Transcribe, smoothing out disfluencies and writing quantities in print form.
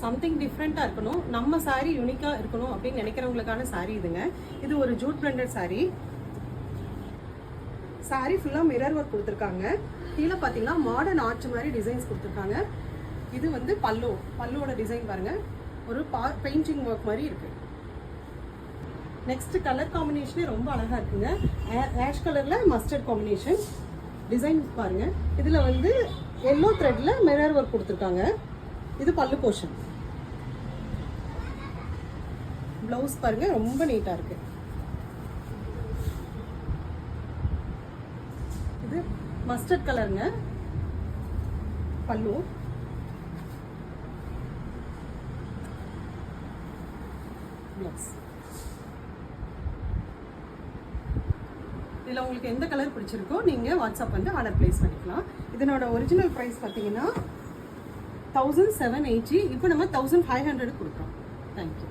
Something டிஃப்ரெண்ட்டாக இருக்கணும், நம்ம சாரீ யூனிக்காக இருக்கணும் அப்படின்னு நினைக்கிறவங்களுக்கான சாரீ இதுங்க. இது ஒரு ஜூட் பிளண்டட் சாரீ. சாரீ ஃபுல்லாக மிரர் ஒர்க் கொடுத்துருக்காங்க. கீழே பார்த்தீங்கன்னா மாடர்ன் ஆர்ச் மாதிரி டிசைன்ஸ் கொடுத்துருக்காங்க. இது வந்து பல்லுவோட டிசைன் பாருங்கள், ஒரு பெயிண்டிங் ஒர்க் மாதிரி இருக்குது. நெக்ஸ்ட் கலர் காம்பினேஷனே ரொம்ப அழகாக இருக்குங்க. ஆஷ் கலரில் மஸ்டர்ட் காம்பினேஷன். டிசைன் பாருங்கள், இதில் வந்து எல்லோ த்ரெட்டில் மிரர் ஒர்க் கொடுத்துருக்காங்க. இது பல்லு போர்ஷன். ப்ளவுஸ் பாருங்கள், ரொம்ப நீட்டாக இருக்குது. இது மஸ்டர்ட் கலருங்க, பல்லு. ப்ளவுஸ். இதில் உங்களுக்கு எந்த கலர் பிடிச்சிருக்கோ நீங்கள் வாட்ஸ்அப் வந்து ஆர்டர் ப்ளேஸ் பண்ணிக்கலாம். இதனோட ஒரிஜினல் ப்ரைஸ் பார்த்தீங்கன்னா 1780. இப்போ நம்ம 1500 கொடுக்குறோம். தேங்க்யூ.